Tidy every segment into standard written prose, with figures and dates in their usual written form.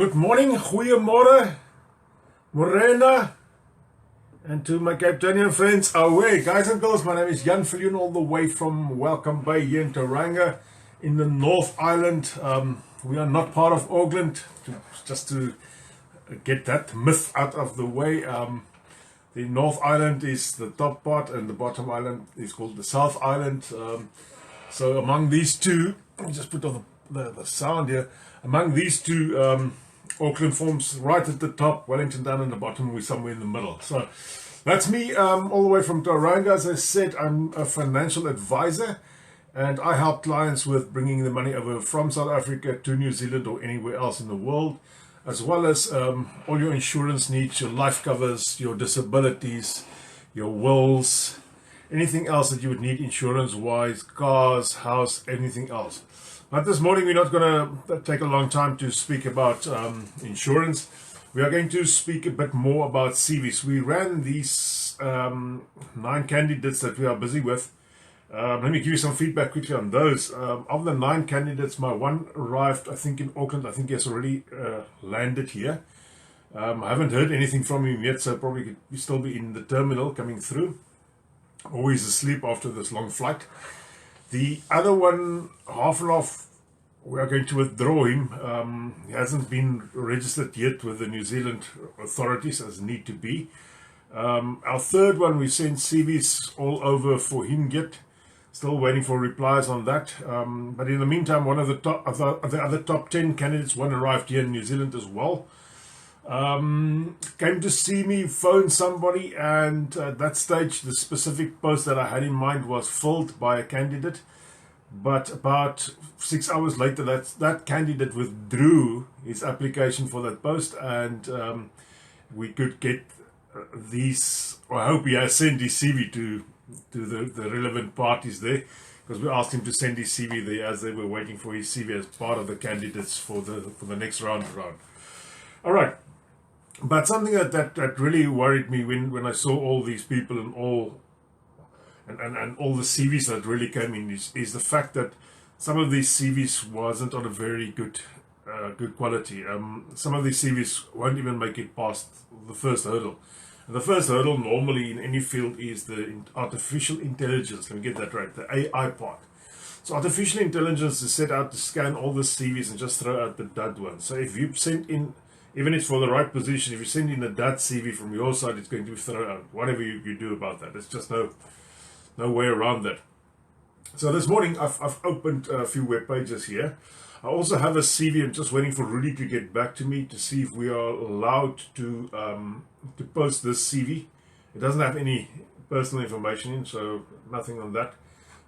Good morning, goeiemorgen, morena, and to my Capetonian friends away. Guys and girls, my name is Viljoen, all the way from Welcome Bay here in Tauranga in the North Island. We are not part of Auckland, just to get that myth out of the way. The North Island is the top part and the bottom island is called the South Island. So among these two, let me just put on the sound here. Among these two, Auckland forms right at the top, Wellington down in the bottom, we're somewhere in the middle. So that's me, all the way from Tauranga. As I said, I'm a financial advisor and I help clients with bringing the money over from South Africa to New Zealand or anywhere else in the world, as well as all your insurance needs, your life covers, your disabilities, your wills, anything else that you would need insurance-wise, cars, house, anything else. But this morning we're not going to take a long time to speak about insurance. We are going to speak a bit more about CVs. We ran these 9 candidates that we are busy with. Let me give you some feedback quickly on those. Of the 9 candidates, my one arrived, I think, in Auckland. I think he has already landed here. I haven't heard anything from him yet, so probably could still be in the terminal coming through. Always asleep after this long flight. The other one, half and half, we are going to withdraw him. He hasn't been registered yet with the New Zealand authorities as need to be. Our third one, we sent CVs all over for him yet. Still waiting for replies on that. But in the meantime, one of the other top 10 candidates, one arrived here in New Zealand as well. Came to see me, phoned somebody, and at that stage the specific post that I had in mind was filled by a candidate, but about 6 hours later that candidate withdrew his application for that post, and we could get these, or I hope he has sent his CV to the relevant parties there, because we asked him to send his CV there as they were waiting for his CV as part of the candidates for the next round. All right. But something that really worried me when I saw all these people and all the CVs that really came in is the fact that some of these CVs wasn't on a very good quality. Some of these CVs won't even make it past the first hurdle. And the first hurdle normally in any field is the artificial intelligence. Let me get that right, the AI part. So artificial intelligence is set out to scan all the CVs and just throw out the dud ones. So if you send in, even if it's for the right position, if you send in a dud CV from your side, it's going to throw out whatever you do about that. There's just no way around that. So this morning I've opened a few web pages here. I also have a CV. I'm just waiting for Rudy to get back to me to see if we are allowed to post this CV. It doesn't have any personal information in, so nothing on that.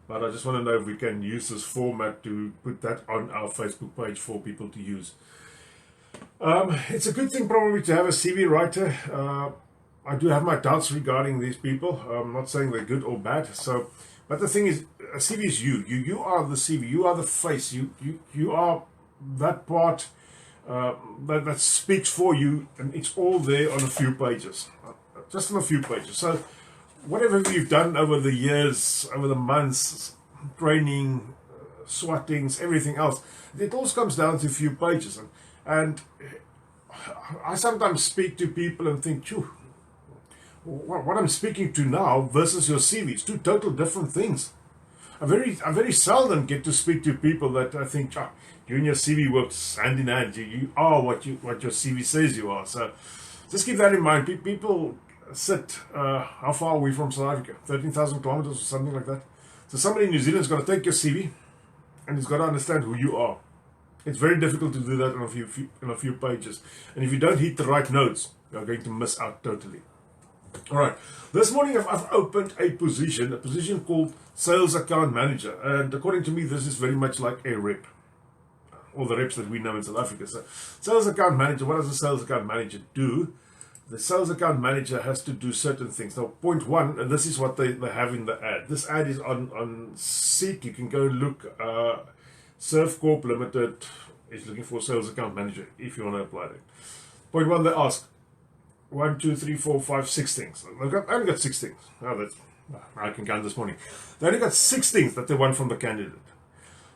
But I just want to know if we can use this format to put that on our Facebook page for people to use. It's a good thing probably to have a CV writer. I do have my doubts regarding these people. I'm not saying they're good or bad. But the thing is, a CV is you. You are the CV. You are the face. You are that part that speaks for you, and it's all there on a few pages, just on a few pages. So whatever you've done over the years, over the months, training, swattings, everything else, it all comes down to a few pages. And I sometimes speak to people and think, phew, what I'm speaking to now versus your CV, it's two total different things. I very seldom get to speak to people that I think, you and your CV works hand in hand. You are what your CV says you are. So just keep that in mind. People sit, how far are we from South Africa? 13,000 kilometers or something like that. So somebody in New Zealand's got to take your CV and he's got to understand who you are. It's very difficult to do that in a few pages. And if you don't hit the right notes, you're going to miss out totally. All right. This morning I've opened a position called Sales Account Manager. And according to me, this is very much like a rep. All the reps that we know in South Africa. So Sales Account Manager, what does a Sales Account Manager do? The Sales Account Manager has to do certain things. Now, point one, and this is what they have in the ad. This ad is on Seek. You can go look. Surfcorp Limited is looking for a sales account manager if you want to apply that. Point one, they ask 1, 2, 3, 4, 5, 6 things. I only got 6 things. I can count this morning. They only got 6 things that they want from the candidate.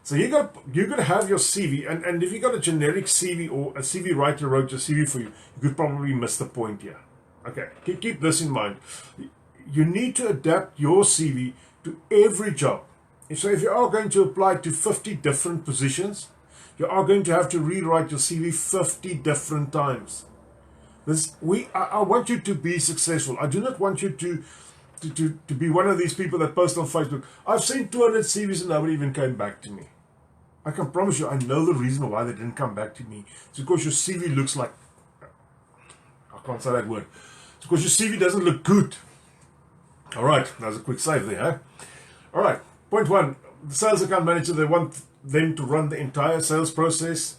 So you got to have your CV, and if you got a generic CV or a CV writer wrote your CV for you, you could probably miss the point here. Okay, keep this in mind. You need to adapt your CV to every job. So if you are going to apply to 50 different positions, you are going to have to rewrite your CV 50 different times. I want you to be successful. I do not want you to be one of these people that post on Facebook, I've seen 200 CVs and nobody even came back to me. I can promise you, I know the reason why they didn't come back to me. It's because your CV looks like, I can't say that word. It's because your CV doesn't look good. All right, that was a quick save there, huh? All right, point one, the sales account manager, they want them to run the entire sales process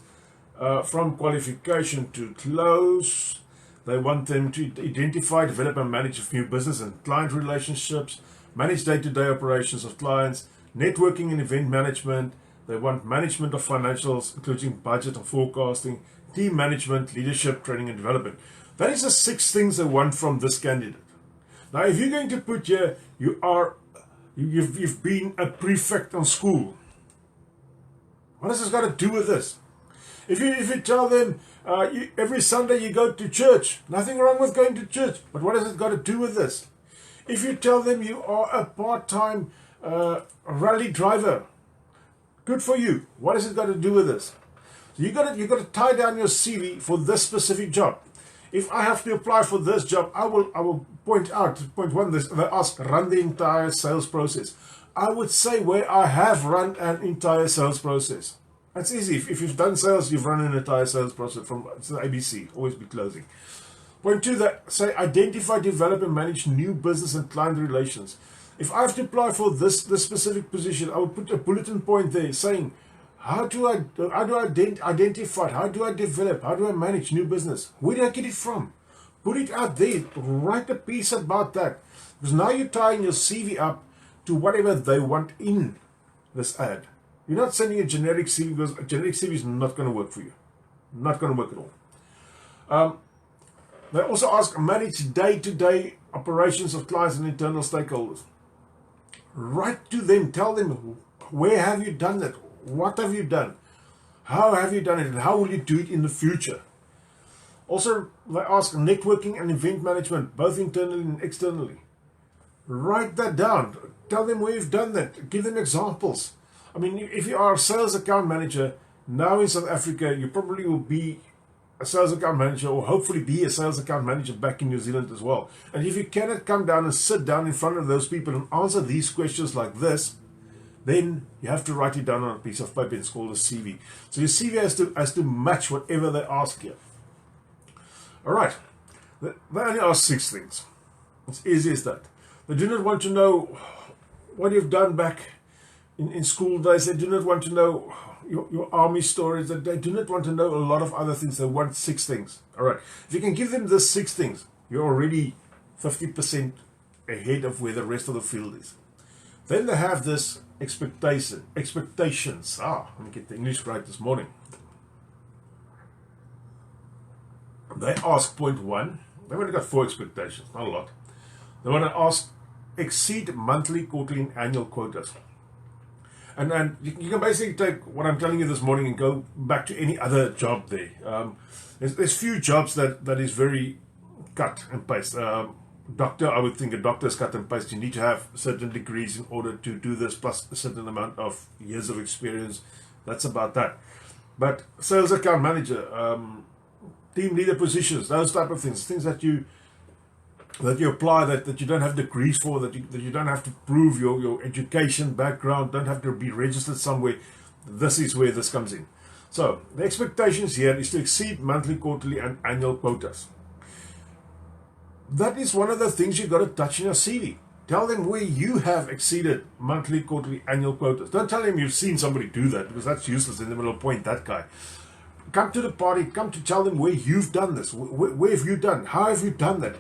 from qualification to close. They want them to identify, develop, and manage new business and client relationships, manage day-to-day operations of clients, networking and event management. They want management of financials, including budget and forecasting, team management, leadership, training, and development. That is the 6 things they want from this candidate. Now, if you're going to put here, you've been a prefect on school. What has this got to do with this? If you tell them every Sunday you go to church, nothing wrong with going to church, but what has it got to do with this? If you tell them you are a part-time rally driver, good for you. What has it got to do with this? So you got to tie down your CV for this specific job. If I have to apply for this job, I will point out, point one, they ask, run the entire sales process. I would say where I have run an entire sales process. That's easy. If you've done sales, you've run an entire sales process from the ABC, always be closing. Point two, that say identify, develop, and manage new business and client relations. If I have to apply for this specific position, I will put a bulletin point there saying, how do I identify, how do I develop, how do I manage new business? Where do I get it from? Put it out there, write a piece about that. Because now you're tying your CV up to whatever they want in this ad. You're not sending a generic CV because a generic CV is not going to work for you. Not going to work at all. They also ask, manage day-to-day operations of clients and internal stakeholders. Write to them, tell them, where have you done that? What have you done? How have you done it? And how will you do it in the future? Also, they ask networking and event management, both internally and externally. Write that down. Tell them where you've done that. Give them examples. I mean, if you are a sales account manager now in South Africa, you probably will be a sales account manager, or hopefully be a sales account manager back in New Zealand as well. And if you cannot come down and sit down in front of those people and answer these questions like this, then you have to write it down on a piece of paper. It's called a CV. So your CV has to match whatever they ask you. All right. They only ask 6 things. It's easy as that. They do not want to know what you've done back in school days. They do not want to know your army stories. They do not want to know a lot of other things. They want 6 things. All right. If you can give them the 6 things, you're already 50% ahead of where the rest of the field is. Then they have this expectations. Let me get the English right this morning. They ask point 1. They've only got 4 expectations, not a lot. They want to ask, exceed monthly, quarterly, and annual quotas. And you can basically take what I'm telling you this morning and go back to any other job there. There's few jobs that is very cut and paste. Doctor, I would think a doctor's cut and paste. You need to have certain degrees in order to do this, plus a certain amount of years of experience. That's about that. But sales account manager, team leader positions, those type of things that you apply, that you don't have degrees for, that you don't have to prove your education background, don't have to be registered somewhere. This is where this comes in. So the expectations here is to exceed monthly, quarterly, and annual quotas. That is one of the things you've got to touch in your CV. Tell them where you have exceeded monthly, quarterly, annual quotas. Don't tell them you've seen somebody do that, because that's useless, and then they'll appoint that guy. Come to the party, come to tell them where you've done this. Where have you done? How have you done that?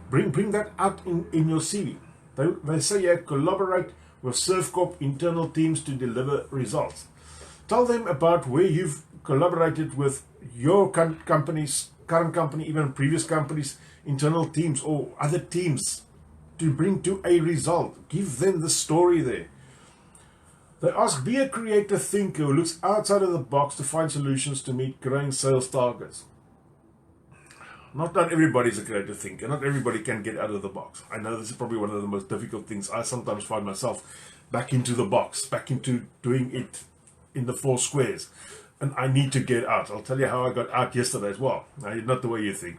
Bring that out in your CV. They say you collaborate with Servcorp internal teams to deliver results. Tell them about where you've collaborated with your company's current company, even previous companies, internal teams or other teams to bring to a result. Give them the story there. They ask, be a creative thinker who looks outside of the box to find solutions to meet growing sales targets. Not everybody is a creative thinker. Not everybody can get out of the box. I know this is probably one of the most difficult things. I sometimes find myself back into the box, back into doing it in the four squares. And I need to get out. I'll tell you how I got out yesterday as well. Not the way you think.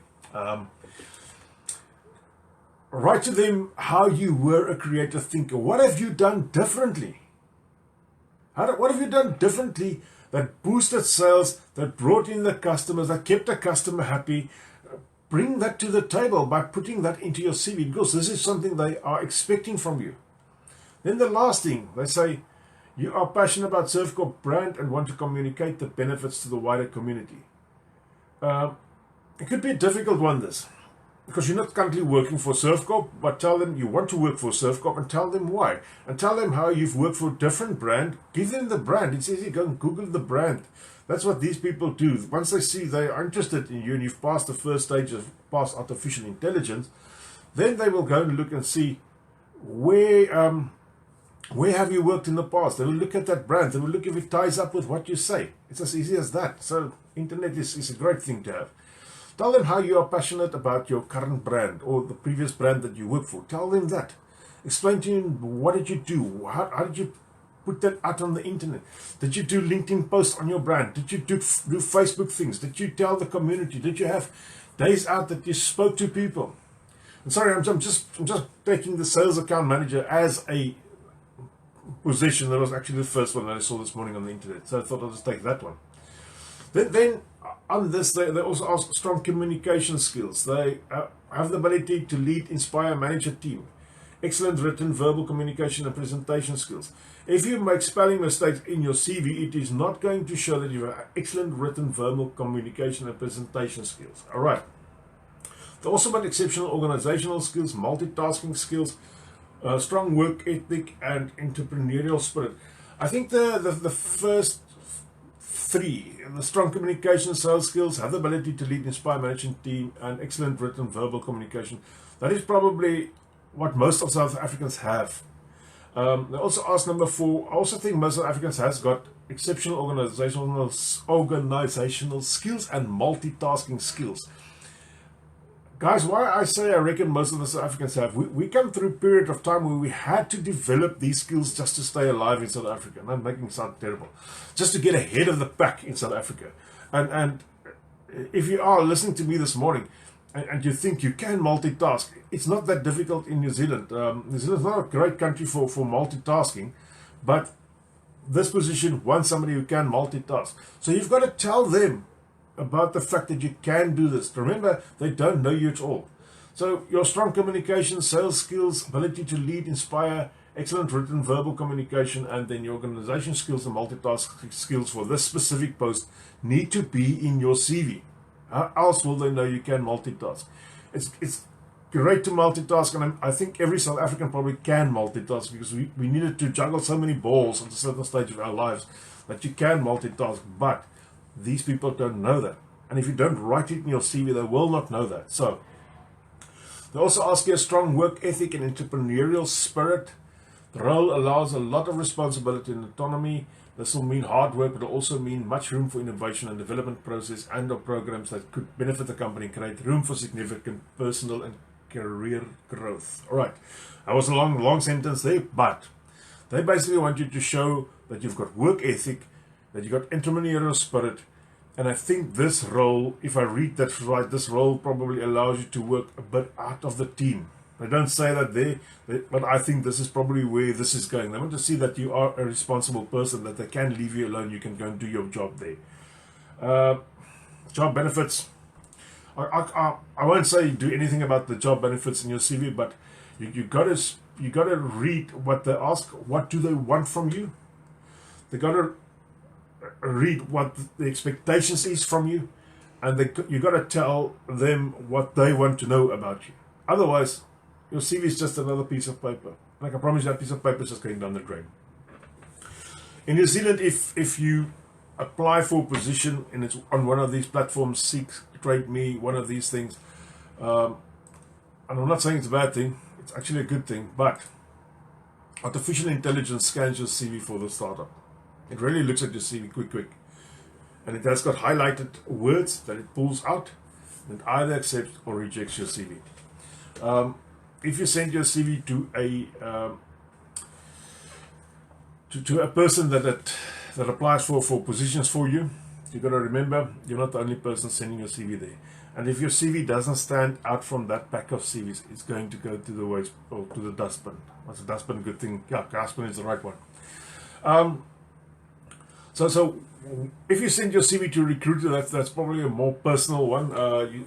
Write to them how you were a creative thinker. What have you done differently? What have you done differently that boosted sales, that brought in the customers, that kept the customer happy? Bring that to the table by putting that into your CV, because this is something they are expecting from you. Then the last thing, they say, you are passionate about Surfcorp brand and want to communicate the benefits to the wider community. It could be a difficult one, this, because you're not currently working for Surfcorp, but tell them you want to work for Surfcorp and tell them why. And tell them how you've worked for a different brand. Give them the brand. It's easy. Go and Google the brand. That's what these people do. Once they see they are interested in you and you've passed the first stage of past artificial intelligence, then they will go and look and see where have you worked in the past. They will look at that brand. They will look if it ties up with what you say. It's as easy as that. So internet is a great thing to have. Tell them how you are passionate about your current brand or the previous brand that you work for. Tell them that. Explain to them, what did you do? How did you put that out on the internet? Did you do LinkedIn posts on your brand? Did you do Facebook things? Did you tell the community? Did you have days out that you spoke to people? And sorry, I'm just taking the sales account manager as a position. That was actually the first one that I saw this morning on the internet. So I thought I'll just take that one. Then on this, they also ask strong communication skills. They have the ability to lead, inspire, manage a team. Excellent written, verbal communication and presentation skills. If you make spelling mistakes in your CV, it is not going to show that you have excellent written, verbal communication and presentation skills. All right. They also want exceptional organizational skills, multitasking skills, strong work ethic, and entrepreneurial spirit. I think the first three, the strong communication, sales skills, have the ability to lead, inspire, manage a team, and excellent written, verbal communication. That is probably what most of South Africans have. They also ask number 4. I also think most South Africans has got exceptional organizational skills and multitasking skills. Guys, why I say I reckon most of the South Africans have, we come through a period of time where we had to develop these skills just to stay alive in South Africa. And I'm making it sound terrible. Just to get ahead of the pack in South Africa. And if you are listening to me this morning, and you think you can multitask, it's not that difficult in New Zealand. New Zealand is not a great country for multitasking, but this position wants somebody who can multitask. So you've got to tell them about the fact that you can do this. Remember, they don't know you at all. So your strong communication, sales skills, ability to lead, inspire, excellent written, verbal communication, and then your organization skills and multitasking skills for this specific post need to be in your CV. How else will they know you can multitask? It's great to multitask, and I think every South African probably can multitask, because we needed to juggle so many balls at a certain stage of our lives that you can multitask, but these people don't know that. And if you don't write it in your CV, they will not know that. So they also ask you a strong work ethic and entrepreneurial spirit. The role allows a lot of responsibility and autonomy. This will mean hard work, but it will also mean much room for innovation and development process and/or programs that could benefit the company, create room for significant personal and career growth. All right, that was a long sentence there, but they basically want you to show that you've got work ethic, that you've got entrepreneurial spirit, and I think this role, if I read that right, this role probably allows you to work a bit out of the team. They don't say that there, but I think this is probably where this is going. They want to see that you are a responsible person, that they can leave you alone, you can go and do your job there. Job benefits. I won't say do anything about the job benefits in your CV, but you got to read what they ask. What do they want from you? They got to read what the expectations is from you, and you got to tell them what they want to know about you. Otherwise, your CV is just another piece of paper. And I can promise you that piece of paper is just going down the drain. In New Zealand, if you apply for a position and it's on one of these platforms, Seek, Trade Me, one of these things, and I'm not saying it's a bad thing, it's actually a good thing, but artificial intelligence scans your CV for the startup. It really looks at your CV quick. And it has got highlighted words that it pulls out and either accepts or rejects your CV. If you send your CV to a person that applies for positions for you, you've got to remember you're not the only person sending your CV there. And if your CV doesn't stand out from that pack of CVs, it's going to go to the waste or to the dustbin. What's a dustbin? Good thing. Yeah, dustbin is the right one. So if you send your CV to a recruiter, that's probably a more personal one.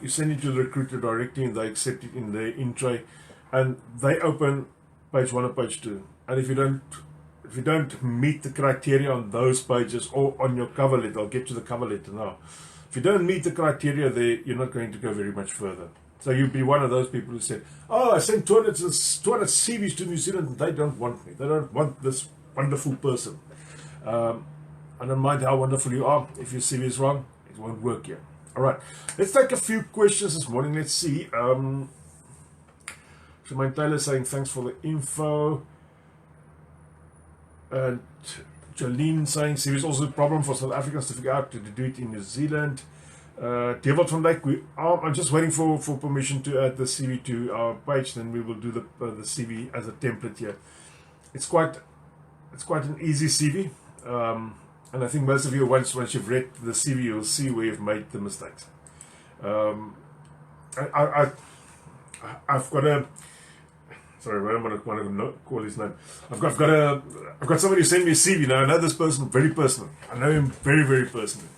You send it to the recruiter directly, and they accept it in their in-tray, and they open page 1 or page 2. And if you don't meet the criteria on those pages or on your cover letter, I'll get to the cover letter now. If you don't meet the criteria there, you're not going to go very much further. So you'll be one of those people who said, "Oh, I sent 200 CVs to New Zealand, and they don't want me. They don't want this wonderful person." I don't mind how wonderful you are. If your CV is wrong, it won't work here. All right, let's take a few questions this morning. Let's see. Shemaine Taylor saying thanks for the info. And Jolene saying CV is also a problem for South Africans to figure out to do it in New Zealand. Devil from Lake, I'm just waiting for permission to add the CV to our page, then we will do the CV as a template here. It's quite an easy CV. And I think most of you, once you've read the CV, you'll see where you've made the mistakes. I've got a, sorry, I don't want to call his name. I've got somebody who sent me a CV. Now I know this person very personally. I know him very, very personally.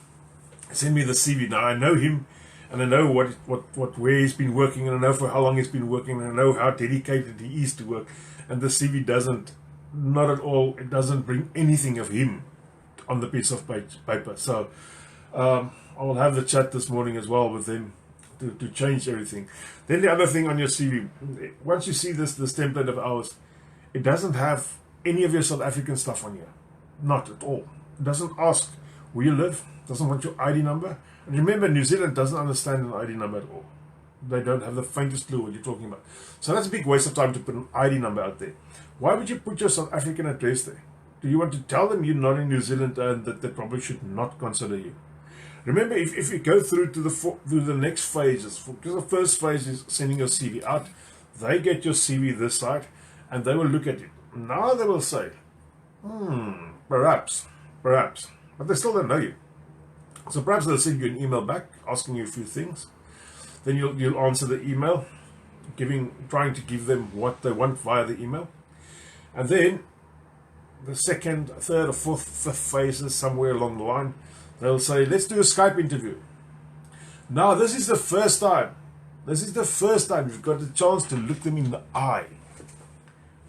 Send me the CV. Now I know him, and I know where he's been working, and I know for how long he's been working, and I know how dedicated he is to work. And the CV doesn't, not at all. It doesn't bring anything of him on the piece of paper. So I will have the chat this morning as well with them to change everything. Then the other thing on your CV, once you see this template of ours, it doesn't have any of your South African stuff on here. Not at all. It doesn't ask where you live, doesn't want your ID number. And remember, New Zealand doesn't understand an ID number at all. They don't have the faintest clue what you're talking about. So that's a big waste of time to put an ID number out there. Why would you put your South African address there? Do you want to tell them you're not in New Zealand and that they probably should not consider you? Remember, if you go through to the next phases, because the first phase is sending your CV out, they get your CV this side and they will look at it. Now they will say, perhaps, but they still don't know you. So perhaps they'll send you an email back asking you a few things. Then you'll answer the email, trying to give them what they want via the email, and then the second, third, or fourth, fifth phases, somewhere along the line, they'll say, let's do a Skype interview. Now, this is the first time. You've got a chance to look them in the eye.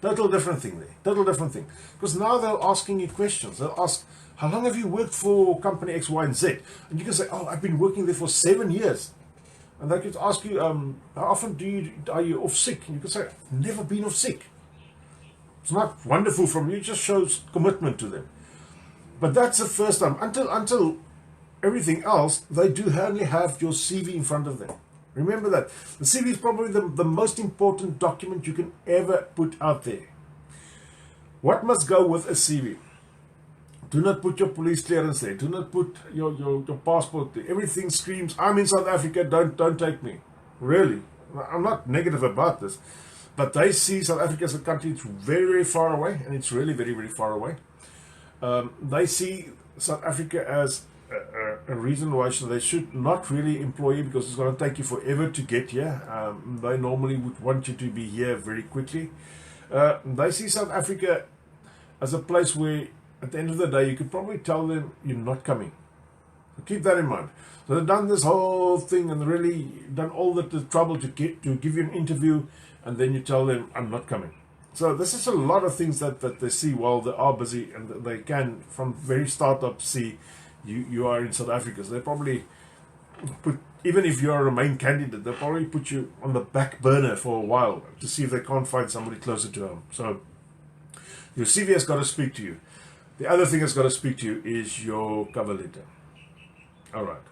Total different thing there. Total different thing. Because now they're asking you questions. They'll ask, how long have you worked for company X, Y, and Z? And you can say, oh, I've been working there for 7 years. And they could ask you, how often are you off sick? And you can say, I've never been off sick. It's not wonderful from you, it just shows commitment to them. But that's the first time. Until everything else, they do only have your CV in front of them. Remember that. The CV is probably the most important document you can ever put out there. What must go with a CV? Do not put your police clearance there. Do not put your passport there. Everything screams, I'm in South Africa, don't take me. Really. I'm not negative about this. But they see South Africa as a country that's very, very far away, and it's really very, very far away. They see South Africa as a reason why they should not really employ you, because it's going to take you forever to get here. They normally would want you to be here very quickly. They see South Africa as a place where, at the end of the day, you could probably tell them you're not coming. So keep that in mind. So they've done this whole thing and really done all the trouble to give you an interview, and then you tell them, I'm not coming. So this is a lot of things that they see while they are busy, and they can, from very startup, see you are in South Africa. So they probably put, even if you are a main candidate, they'll probably put you on the back burner for a while to see if they can't find somebody closer to home. So your CV has got to speak to you. The other thing that's got to speak to you is your cover letter. All right.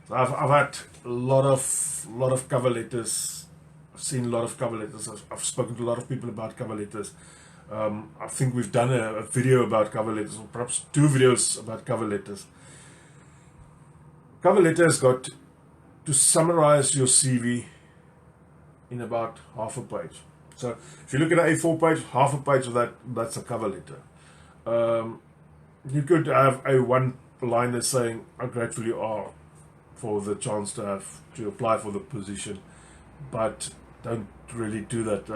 So I've had a lot of cover letters. I've seen a lot of cover letters. I've spoken to a lot of people about cover letters. I think we've done a video about cover letters, or perhaps 2 videos about cover letters. Cover letter has got to summarize your CV in about half a page. So if you look at an A4 page, half a page of that's a cover letter. You could have a one-liner saying how grateful you are for the chance to apply for the position, but don't really do that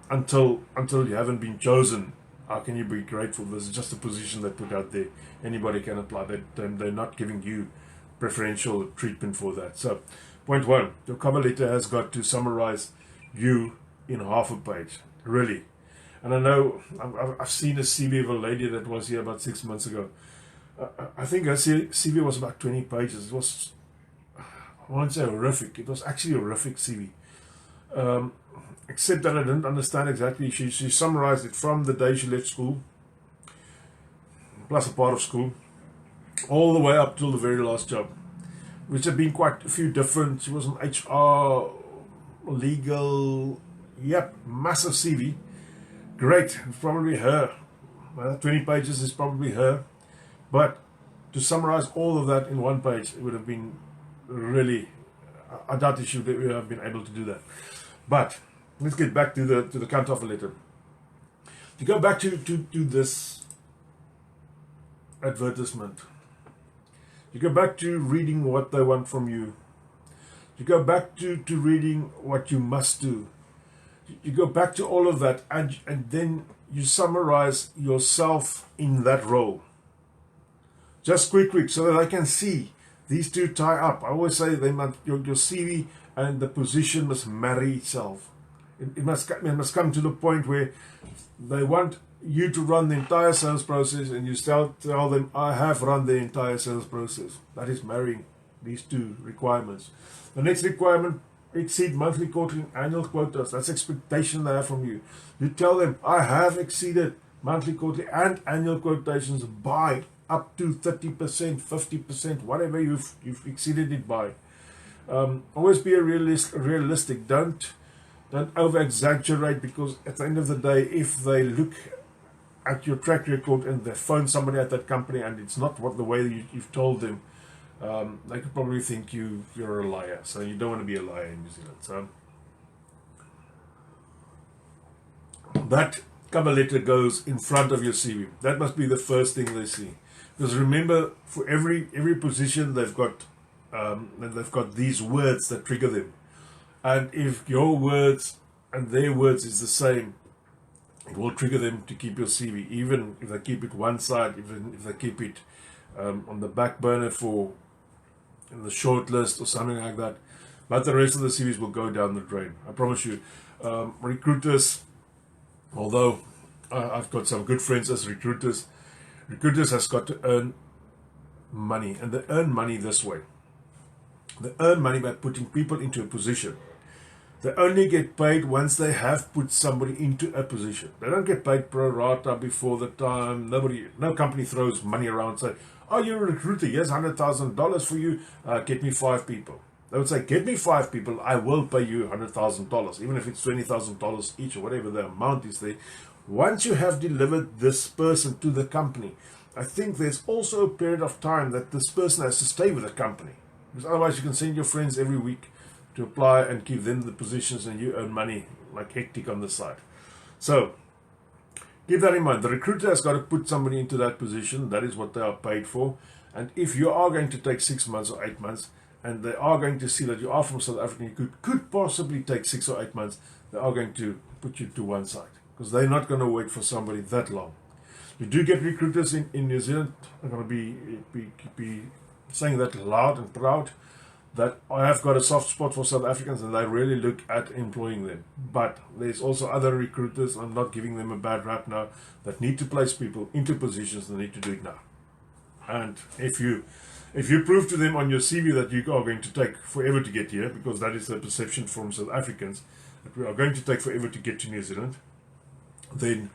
until you haven't been chosen. How can you be grateful? This is just a position they put out there. Anybody can apply. They're not giving you preferential treatment for that. So, point 1, your cover letter has got to summarize you in half a page, really. And I know I've seen a CV of a lady that was here about 6 months ago. I think her CV was about 20 pages. It was, I won't say horrific, it was actually a horrific CV. Except that I didn't understand exactly. She summarized it from the day she left school, plus a part of school, all the way up till the very last job, which had been quite a few different. She was an HR, legal, yep, massive CV. Great, it's probably her. 20 pages is probably her. But to summarize all of that in one page, it would have been really, I doubt if she would have been able to do that. But let's get back to the counter-offer letter. To go back to this advertisement, you go back to reading what they want from you. You go back to reading what you must do. You go back to all of that, and then you summarize yourself in that role. Just quick, so that I can see these two tie up. I always say they must, your CV and the position must marry itself. It must come to the point where they want you to run the entire sales process, and you tell them, I have run the entire sales process. That is marrying these two requirements. The next requirement, exceed monthly, quarterly, and annual quotas. That's expectation they have from you. You tell them, I have exceeded monthly, quarterly, and annual quotations by up to 30%, 50%, whatever you've exceeded it by. Always be realistic. Don't over-exaggerate, because at the end of the day, if they look at your track record and they phone somebody at that company and it's not the way you've told them, they could probably think you're a liar. So you don't want to be a liar in New Zealand. So that cover letter goes in front of your CV. That must be the first thing they see. Because remember, for every position they've got these words that trigger them. And if your words and their words is the same, it will trigger them to keep your CV, even if they keep it one side, even if they keep it on the back burner for in the short list or something like that. But the rest of the CVs will go down the drain. I promise you. Recruiters, although I've got some good friends as recruiters has got to earn money, and they earn money this way. They earn money by putting people into a position. They only get paid once they have put somebody into a position. They don't get paid pro rata before the time. No company throws money around and say, oh, you're a recruiter, here's $100,000 for you, get me 5 people. They would say, get me 5 people, I will pay you $100,000, even if it's $20,000 each or whatever the amount is there. Once you have delivered this person to the company, I think there's also a period of time that this person has to stay with the company. Because otherwise you can send your friends every week to apply and give them the positions, and you earn money like hectic on the side. So keep that in mind. The recruiter has got to put somebody into that position. That is what they are paid for. And if you are going to take 6 months or 8 months, and they are going to see that you are from South Africa, you could possibly take 6 or 8 months, they are going to put you to one side, because they're not going to wait for somebody that long. You do get recruiters in New Zealand. I'm going to be saying that loud and proud, that I have got a soft spot for South Africans, and I really look at employing them. But there's also other recruiters, I'm not giving them a bad rap now, that need to place people into positions. They need to do it now. And if you prove to them on your CV that you are going to take forever to get here, because that is the perception from South Africans, that we are going to take forever to get to New Zealand, then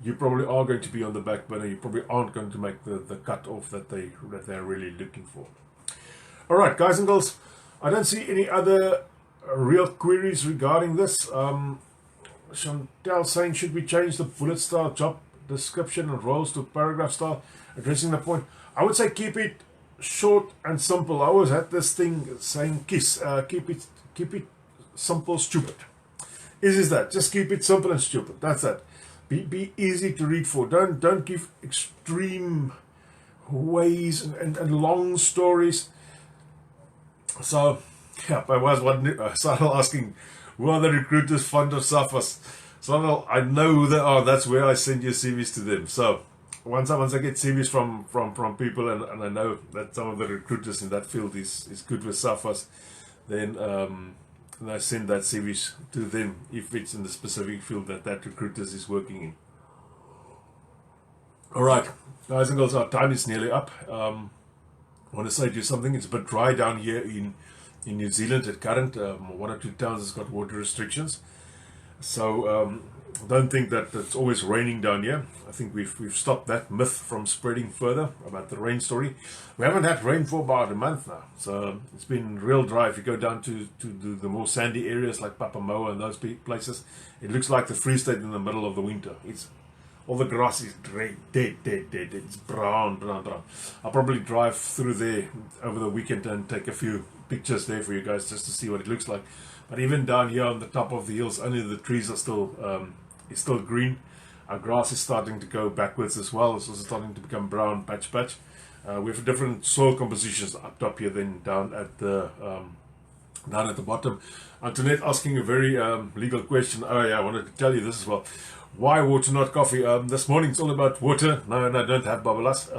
you probably are going to be on the back burner. You probably aren't going to make the cut off that they're really looking for. All right, guys and girls, I don't see any other real queries regarding this. Chantel saying, should we change the bullet style job description and roles to paragraph style, addressing the point? I would say keep it short and simple. I always had this thing saying kiss, keep it simple, stupid. Is that? Just keep it simple and stupid. That's it. Be easy to read for. Don't give extreme ways and long stories. So, yeah, I was one. Started asking, who are the recruiters fond of Safas? So I know who they are. That's where I send your CVs to them. So once I get CVs from people, and I know that some of the recruiters in that field is good with Safas, then I send that CVs to them if it's in the specific field that recruiters is working in. All right, guys and girls, our time is nearly up. I want to say to you something. It's a bit dry down here in New Zealand at current. One or two towns has got water restrictions, so don't think that it's always raining down here. I think we've stopped that myth from spreading further about the rain story. We haven't had rain for about a month now, so it's been real dry. If you go down to the more sandy areas like Papamoa and those places, it looks like the Free State in the middle of the winter. All the grass is dead. It's brown. I'll probably drive through there over the weekend and take a few pictures there for you guys just to see what it looks like. But even down here on the top of the hills, only the trees are still green. Our grass is starting to go backwards as well. It's also starting to become brown patch. We have different soil compositions up top here than down at the bottom. Antoinette asking a very legal question. Oh yeah, I wanted to tell you this as well. Why water, not coffee? This morning it's all about water. No, I don't have babalas.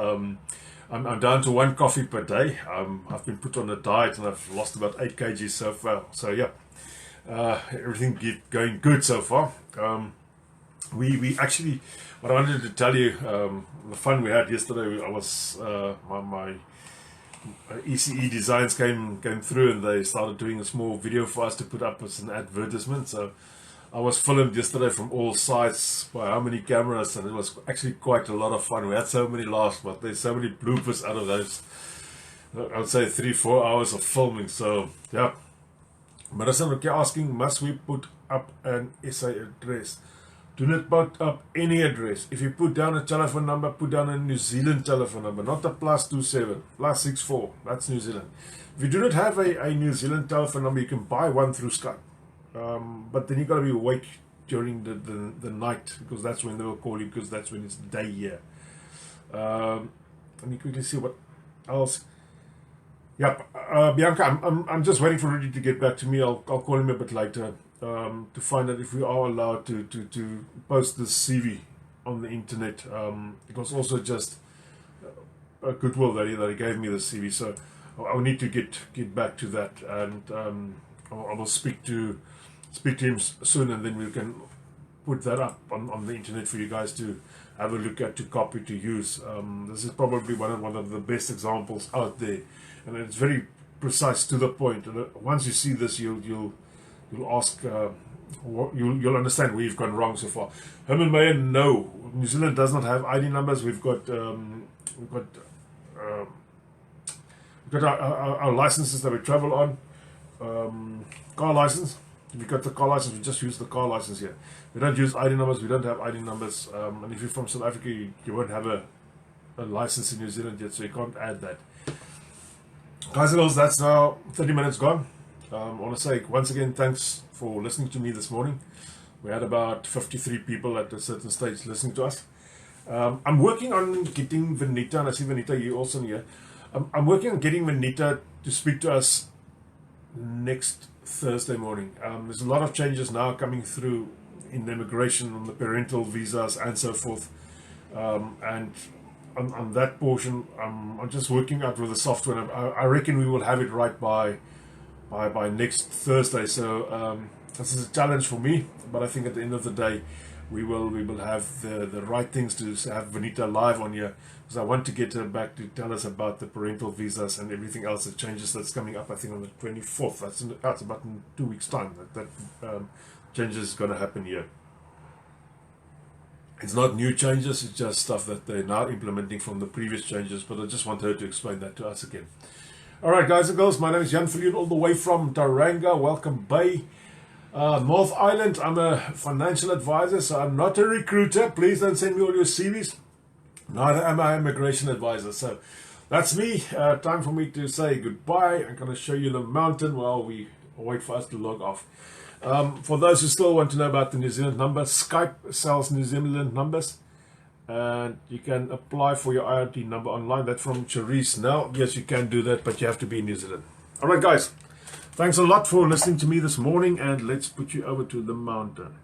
I'm down to 1 coffee per day. I've been put on a diet and I've lost about 8 kg so far. So yeah, everything going good so far. We actually, what I wanted to tell you, the fun we had yesterday. I was my ECE designs came through and they started doing a small video for us to put up as an advertisement. So I was filmed yesterday from all sides by how many cameras, and it was actually quite a lot of fun. We had so many laughs, but there's so many bloopers out of those, I would say 3-4 hours of filming. So yeah, Marissa, you're asking, must we put up an SA address? Do not put up any address. If you put down a telephone number, put down a New Zealand telephone number, not a +27, +64. That's New Zealand. If you do not have a New Zealand telephone number, you can buy one through Skype. But then you got to be awake during the night, because that's when they will call you, because that's when it's day here. Let me quickly see what else. Yep, Bianca, I'm just waiting for Rudy to get back to me. I'll call him a bit later to find out if we are allowed to post this CV on the internet. It was also just a goodwill that he gave me the CV, so I'll need to get back to that, and I will speak to him soon, and then we can put that up on the internet for you guys to have a look at, to copy, to use. This is probably one of the best examples out there, and it's very precise, to the point. And once you see this, you'll ask, you'll understand where you've gone wrong so far. Herman Mayer, no, New Zealand does not have ID numbers. We've got our licenses that we travel on. Car license. If you've got the car license, we just use the car license here. We don't use ID numbers. We don't have ID numbers. And if you're from South Africa, you won't have a license in New Zealand yet, so you can't add that. Guys and girls, that's now 30 minutes gone. I want to say once again, thanks for listening to me this morning. We had about 53 people at a certain stage listening to us. I'm working on getting Vanita, and I see Vanita, you also here. I'm working on getting Vanita to speak to us next Thursday morning. There's a lot of changes now coming through in the immigration, on the parental visas and so forth, and on that portion I'm just working out with the software. I reckon we will have it right by next Thursday, so this is a challenge for me, but I think at the end of the day we will have the right things to have Vanita live on here, because I want to get her back to tell us about the parental visas and everything else, the changes that's coming up, I think on the 24th. That's about in 2 weeks time that changes is going to happen here. It's not new changes, it's just stuff that they're now implementing from the previous changes, but I just want her to explain that to us again. Alright guys and girls, my name is Viljoen, all the way from Tauranga, Welcome Bay. North Island, I'm a financial advisor, so I'm not a recruiter. Please don't send me all your CVs. Neither am I an immigration advisor. So that's me. Time for me to say goodbye. I'm going to show you the mountain while we wait for us to log off. For those who still want to know about the New Zealand number, Skype sells New Zealand numbers. And you can apply for your IoT number online. That's from Charisse. Now, yes, you can do that, but you have to be in New Zealand. All right, guys. Thanks a lot for listening to me this morning, and let's put you over to the mountain.